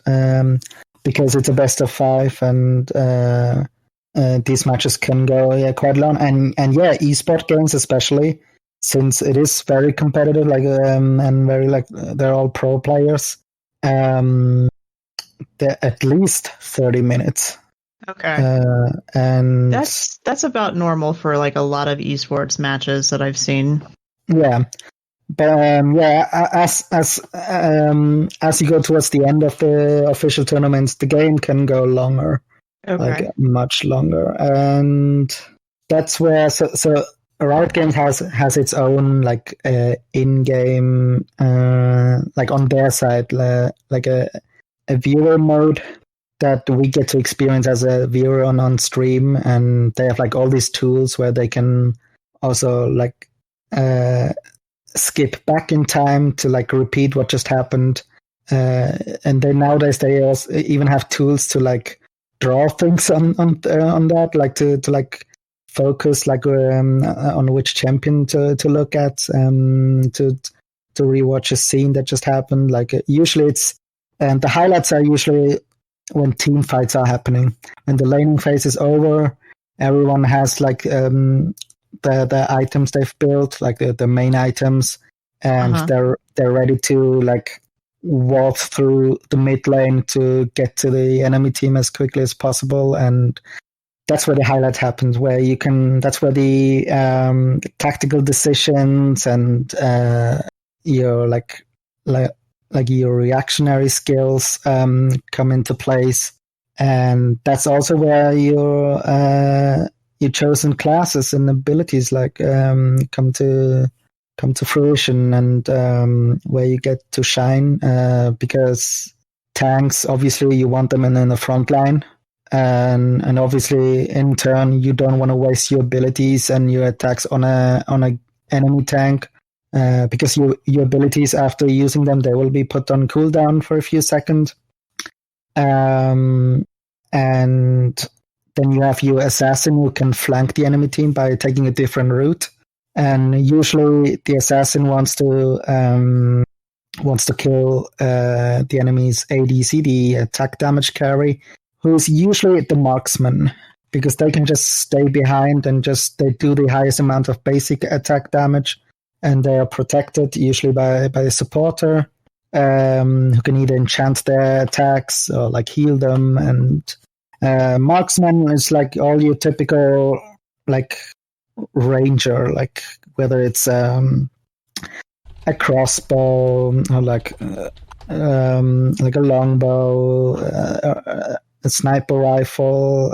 because it's a best of 5, and these matches can go quite long. And yeah, esport games especially, since it is very competitive, and very they're all pro players. They're at least 30 minutes. Okay. And that's about normal for like a lot of esports matches that I've seen. Yeah. But as you go towards the end of the official tournaments, the game can go longer, much longer, and that's where so Riot Games has its own in-game on their side like a viewer mode that we get to experience as a viewer on stream, and they have like all these tools where they can also skip back in time to repeat what just happened, and then nowadays they also even have tools to draw things on that, to focus on which champion to look at, to rewatch a scene that just happened. Usually it's the highlights are usually when team fights are happening. When the laning phase is over, everyone has the items they've built, the main items, and they're ready to walk through the mid lane to get to the enemy team as quickly as possible. And that's where the highlight happens, that's where the tactical decisions and your your reactionary skills come into place. And that's also where your chosen classes and abilities come to fruition, and where you get to shine, because tanks, obviously you want them in the front line, and obviously in turn you don't want to waste your abilities and your attacks on a enemy tank, because your abilities, after using them, they will be put on cooldown for a few seconds, and then you have your assassin who can flank the enemy team by taking a different route. and usually the assassin wants to kill the enemy's ADC, the attack damage carry, who's usually the marksman, because they can just stay behind and they do the highest amount of basic attack damage, and they are protected usually by a supporter who can either enchant their attacks or like heal them. And marksman is like all your typical like ranger, like whether it's a crossbow or like a longbow, a sniper rifle,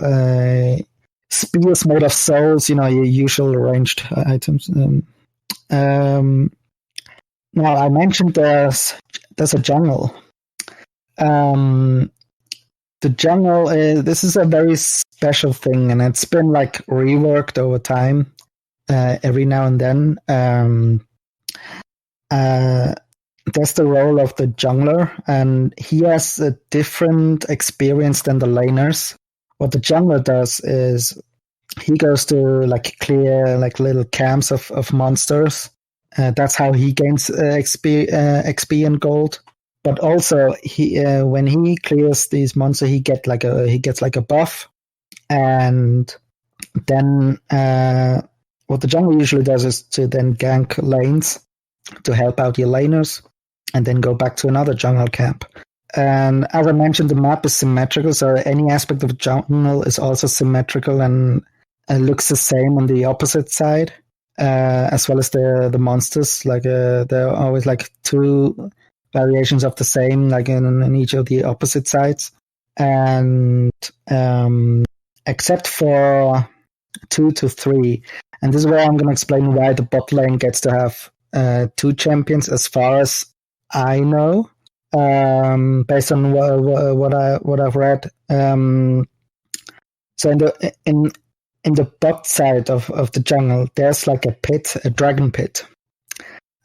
spears made of souls, your usual ranged items. Now, I mentioned there's a jungle. The jungle, this is a very special thing, and it's been like reworked over time every now and then. That's the role of the jungler, and he has a different experience than the laners. What the jungler does is he goes to like clear like little camps of monsters. That's how he gains XP and gold. But also, he when he clears these monsters, he gets like a buff. And then what the jungler usually does is to then gank lanes to help out your laners, and then go back to another jungle camp. And as I mentioned, the map is symmetrical, so any aspect of the jungle is also symmetrical and looks the same on the opposite side, as well as the monsters. Like there are always like two variations of the same, like in each of the opposite sides. And except for 2 to 3, and this is where I'm going to explain why the bot lane gets to have 2 champions, as far as I know, based on what I've read. So in the bot side of the jungle, there's like a dragon pit.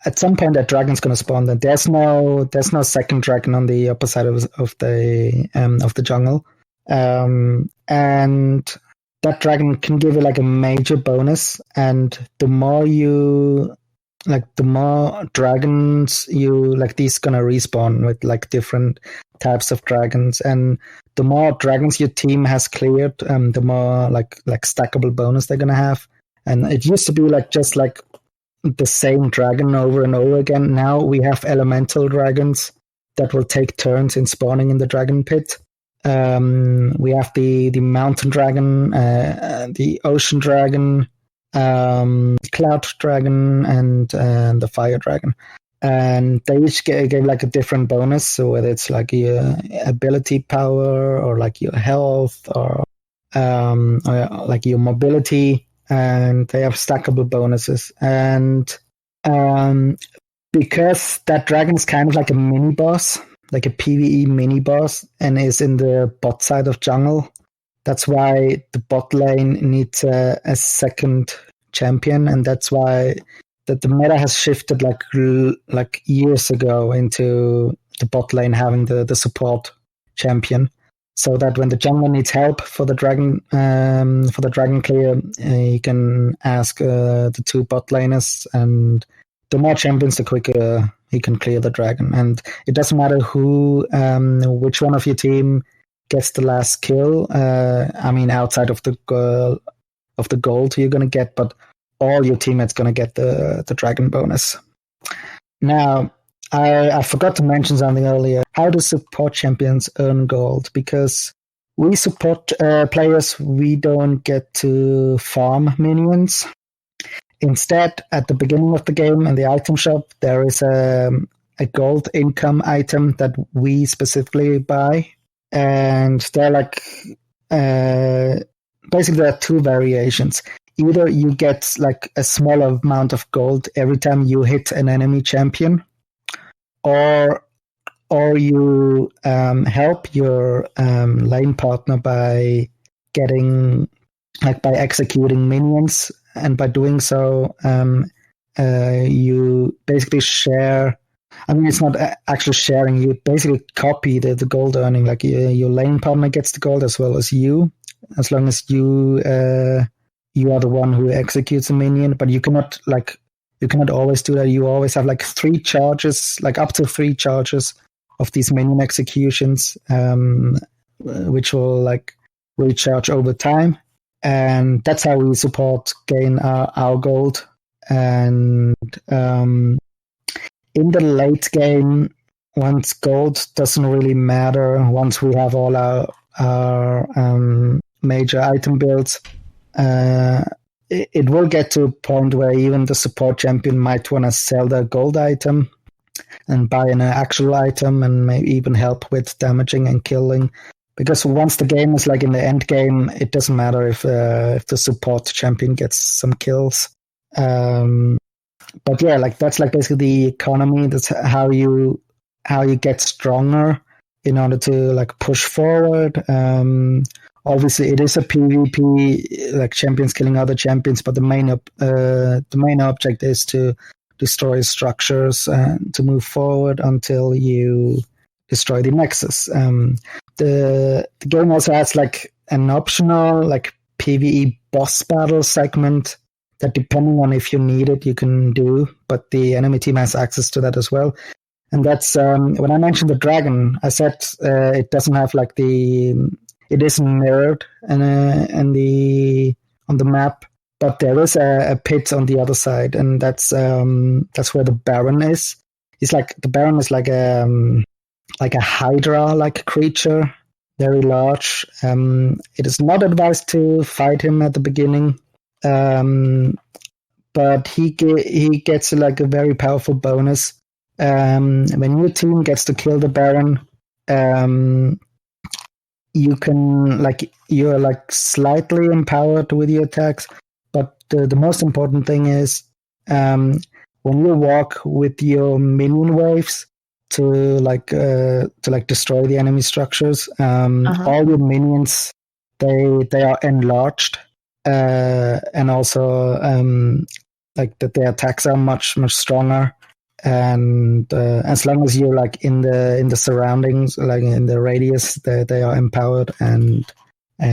At some point, that dragon's going to spawn. And there's no second dragon on the upper side of the jungle, and that dragon can give you like a major bonus. And the more dragons you like, these gonna respawn with like different types of dragons, and the more dragons your team has cleared, the more like stackable bonus they're gonna have. And it used to be like just like the same dragon over and over again. Now we have elemental dragons that will take turns in spawning in the dragon pit. We have the mountain dragon, the ocean dragon, cloud dragon, and the fire dragon, and they each give like a different bonus. So whether it's like your ability power, or like your health, or like your mobility, and they have stackable bonuses. And because that dragon is kind of like a mini boss, like a PvE mini boss, and is in the bot side of jungle, that's why the bot lane needs a second champion, and that's why the meta has shifted like years ago into the bot lane having the support champion, so that when the jungler needs help for the dragon clear, he can ask the 2 bot laners, and the more champions, the quicker he can clear the dragon. And it doesn't matter which one of your team gets the last kill. I mean, outside of the gold you're going to get, but all your teammates going to get the dragon bonus. Now, I forgot to mention something earlier. How do support champions earn gold? Because we support players, we don't get to farm minions. Instead, at the beginning of the game in the item shop, there is a gold income item that we specifically buy. And they're like, basically there are 2 variations. Either you get like a small amount of gold every time you hit an enemy champion, or you help your lane partner by executing minions, and by doing so, you basically share. I mean, it's not actually sharing. You basically copy the gold earning. Like your lane partner gets the gold as well as you, as long as you you are the one who executes a minion, but you cannot always do that. You always have like 3 charges, like up to 3 charges of these minion executions, which will like recharge over time. And that's how we gain our gold. And in the late game, once gold doesn't really matter, once we have all our major item builds, it will get to a point where even the support champion might want to sell their gold item and buy an actual item and maybe even help with damaging and killing. Because once the game is like in the end game, it doesn't matter if the support champion gets some kills. But yeah, like that's like basically the economy. That's how you get stronger in order to like push forward. Obviously, it is a PvP, like champions killing other champions, but the main object is to destroy structures and to move forward until you destroy the nexus. The game also has like an optional like PvE boss battle segment that, depending on if you need it, you can do, but the enemy team has access to that as well. And that's when I mentioned the dragon, I said it doesn't have like it isn't mirrored on the map, but there is a pit on the other side, and that's where the Baron is. The Baron is like a Hydra-like creature, very large. It is not advised to fight him at the beginning, but he gets like a very powerful bonus. When your team gets to kill the Baron, you're like slightly empowered with your attacks, but the most important thing is when you walk with your minion waves to destroy the enemy structures, all your minions they are enlarged, and also like that their attacks are much stronger. And as long as you're like in the surroundings, like in the radius, they are empowered and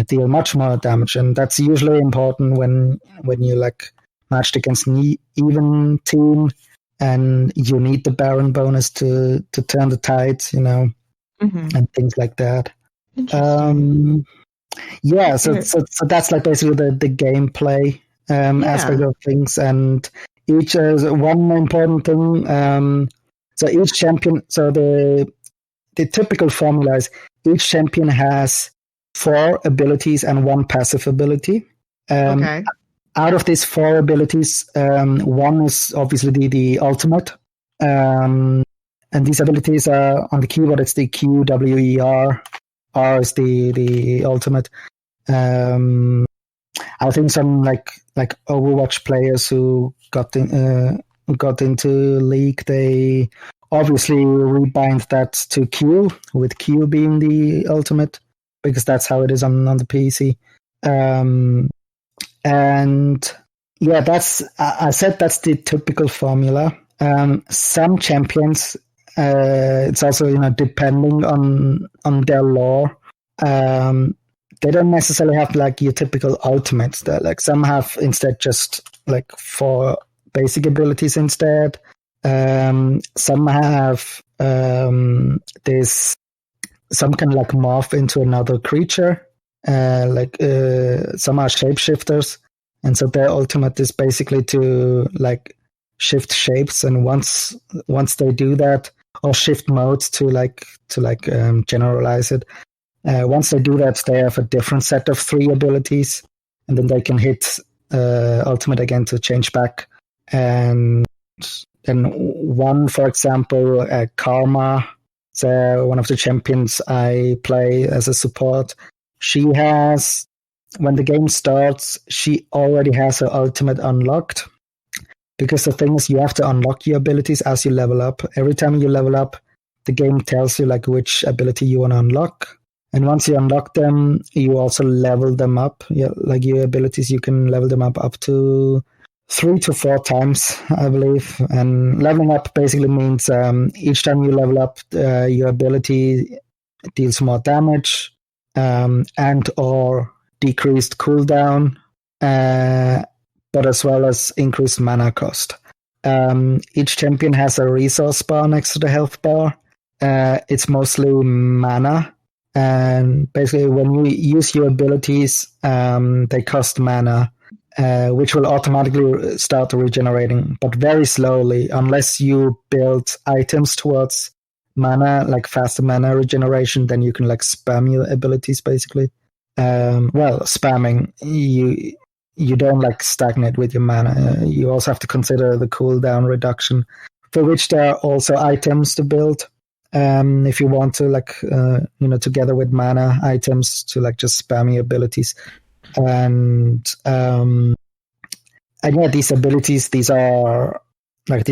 deal much more damage. And that's usually important when you like matched against an even team and you need the Baron bonus to turn the tides, and things like that. Yeah, so that's like basically the gameplay aspect of things. And each is one important thing. So each champion, the typical formula is each champion has 4 abilities and 1 passive ability. Okay. Out of these 4 abilities, 1 is obviously the ultimate. And these abilities are on the keyboard. It's the Q, W, E, R. R is the ultimate. I think some like Overwatch players who got into League, they obviously rebind that to Q, with Q being the ultimate, because that's how it is on the PC. And yeah, I said that's the typical formula. Some champions, it's also depending on their lore. They don't necessarily have like your typical ultimates. That like some have instead just like 4 basic abilities instead. Some have this. Some can like morph into another creature. Some are shapeshifters, and so their ultimate is basically to like shift shapes. And once they do that, or shift modes to generalize it. Once they do that, they have a different set of 3 abilities, and then they can hit ultimate again to change back. And then one, for example, Karma, one of the champions I play as a support, she has, when the game starts, she already has her ultimate unlocked. Because the thing is, you have to unlock your abilities as you level up. Every time you level up, the game tells you like which ability you want to unlock. And once you unlock them, you also level them up. Like your abilities, you can level them up to 3 to 4 times, I believe. And leveling up basically means each time you level up, your ability deals more damage and or decreased cooldown. but as well as increased mana cost. Each champion has a resource bar next to the health bar. It's mostly mana, and basically when you use your abilities, they cost mana, which will automatically start regenerating, but very slowly, unless you build items towards mana, like faster mana regeneration, then you can like spam your abilities basically. Spamming, you don't like stagnate with your mana. You also have to consider the cooldown reduction, for which there are also items to build. If you want to together with mana items to like just spam your abilities. And yeah, these abilities, these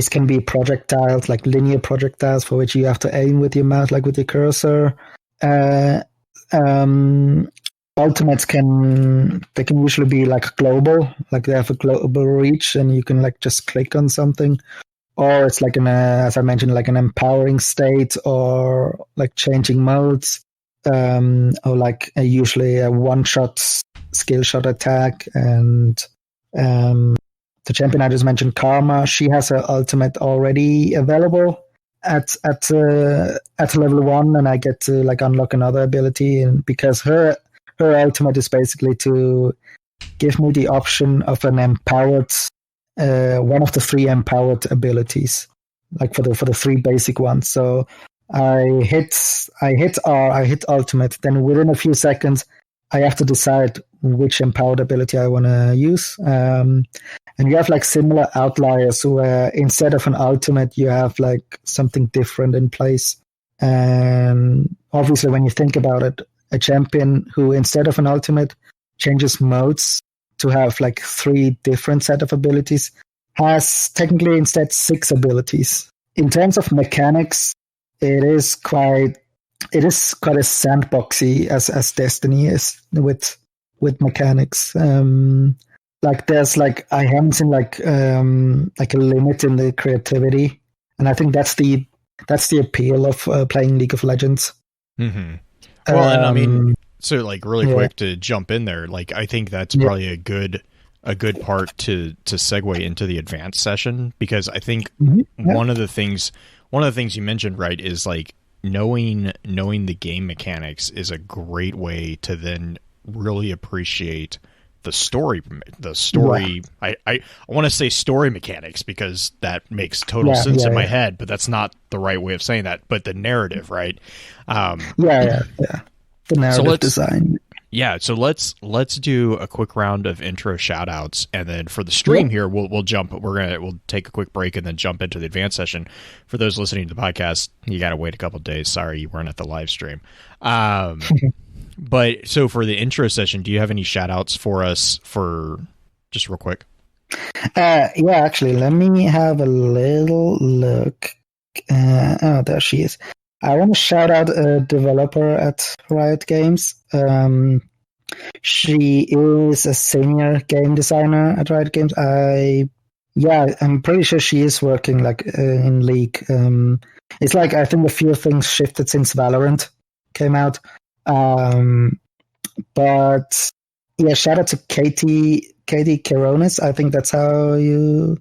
can be projectiles, like linear projectiles, for which you have to aim with your mouse, like with your cursor. Ultimates can usually be like global, like they have a global reach, and you can like just click on something, or it's like as I mentioned, like an empowering state, or like changing modes, or like usually a one-shot skill shot attack. And the champion I just mentioned, Karma, she has her ultimate already available at level 1, and I get to like unlock another ability, and because her ultimate is basically to give me the option of an empowered, one of the 3 empowered abilities, like for the 3 basic ones. So I hit R, I hit ultimate, then within a few seconds I have to decide which empowered ability I want to use. And you have like similar outliers where instead of an ultimate you have like something different in place. And obviously when you think about it, a champion who instead of an ultimate changes modes to have like 3 different set of abilities has technically instead 6 abilities. In terms of mechanics, it is quite as sandboxy as Destiny is with mechanics. Like there's like I haven't seen like a limit in the creativity, and I think that's the appeal of playing League of Legends. Mm-hmm. Well, and I mean, so like really quick to jump in there, like I think that's probably a good part to segue into the advanced session, because I think one of the things you mentioned, right, is like knowing the game mechanics is a great way to then really appreciate the story. I want to say story mechanics because that makes total sense in my head, but that's not the right way of saying that. But the narrative, right? The narrative design. Yeah, so let's do a quick round of intro shoutouts, and then for the stream here, we'll take a quick break and then jump into the advanced session. For those listening to the podcast, you got to wait a couple of days. Sorry, you weren't at the live stream. But so for the intro session, do you have any shoutouts for us for just real quick? Actually, let me have a little look. There she is. I want to shout out a developer at Riot Games. She is a senior game designer at Riot Games. I'm pretty sure she is working like in League. It's like I think a few things shifted since Valorant came out. But yeah, shout out to Katie Keronis. I think that's how you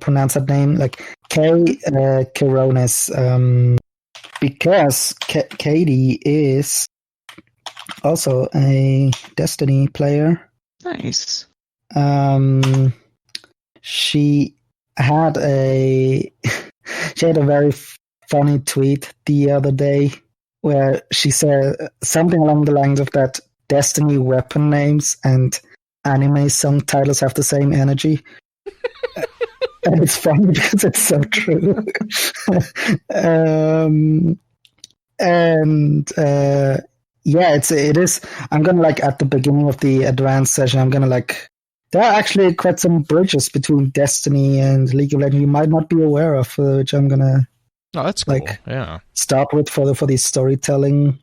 pronounce that name, like Keronis. Because Katie is also a Destiny player. Nice. She had a very funny tweet the other day where she said something along the lines of that Destiny weapon names and anime song titles have the same energy. And it's funny because it's so true. It is. I'm gonna like at the beginning of the advanced session, I'm gonna like there are actually quite some bridges between Destiny and League of Legends you might not be aware of, which I'm gonna. Oh, that's cool. Start with for the storytelling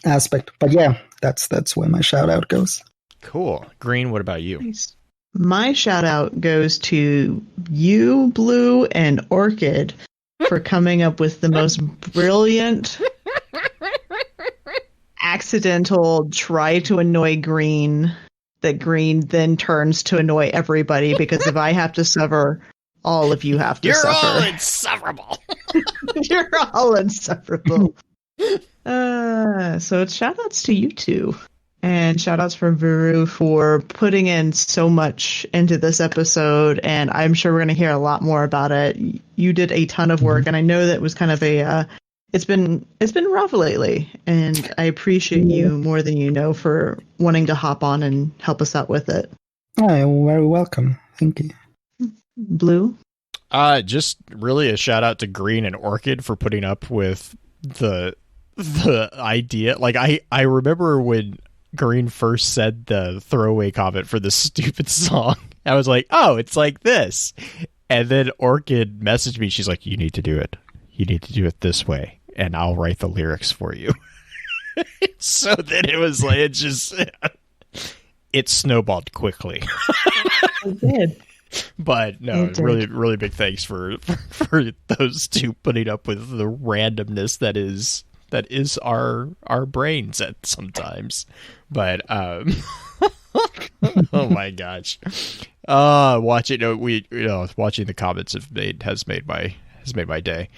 aspect. But yeah, that's where my shout out goes. Cool. Green, what about you? Nice. My shout out goes to you, Blue, and Orchid for coming up with the most brilliant accidental try to annoy Green that Green then turns to annoy everybody, because if I have to suffer, all of you have to You're suffer. all insufferable. You're all insufferable. So it's shoutouts to you two. And shoutouts for Viru for putting in so much into this episode, and I'm sure we're going to hear a lot more about it. You did a ton of work, and I know that was kind of a it's been rough lately, and I appreciate you more than you know for wanting to hop on and help us out with it. Oh, you're very welcome. Thank you. Blue? Just really a shout out to Green and Orchid for putting up with the idea. Like I remember when Green first said the throwaway comment for this stupid song, I was like, oh, it's like this. And then Orchid messaged me. She's like, you need to do it. You need to do it this way, and I'll write the lyrics for you. So then it was like, it snowballed quickly. It did. But no, really, really big thanks for those two putting up with the randomness that is our brains at sometimes. But oh my gosh, watching the comments has made my day.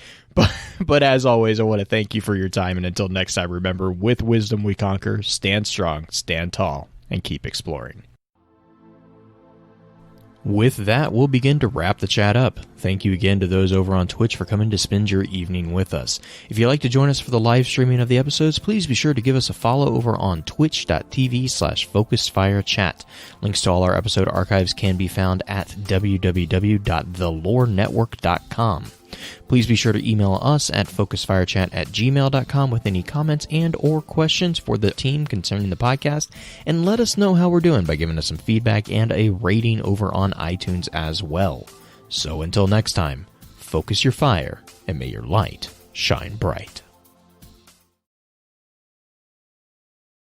But as always, I want to thank you for your time, and until next time, remember, with wisdom we conquer. Stand strong, stand tall, and keep exploring. With that, we'll begin to wrap the chat up. Thank you again to those over on Twitch for coming to spend your evening with us. If you'd like to join us for the live streaming of the episodes, please be sure to give us a follow over on twitch.tv/FocusedFireChat. Links to all our episode archives can be found at www.thelorenetwork.com. Please be sure to email us at focusedfirechat@gmail.com with any comments and or questions for the team concerning the podcast, and let us know how we're doing by giving us some feedback and a rating over on iTunes as well. So until next time, focus your fire and may your light shine bright.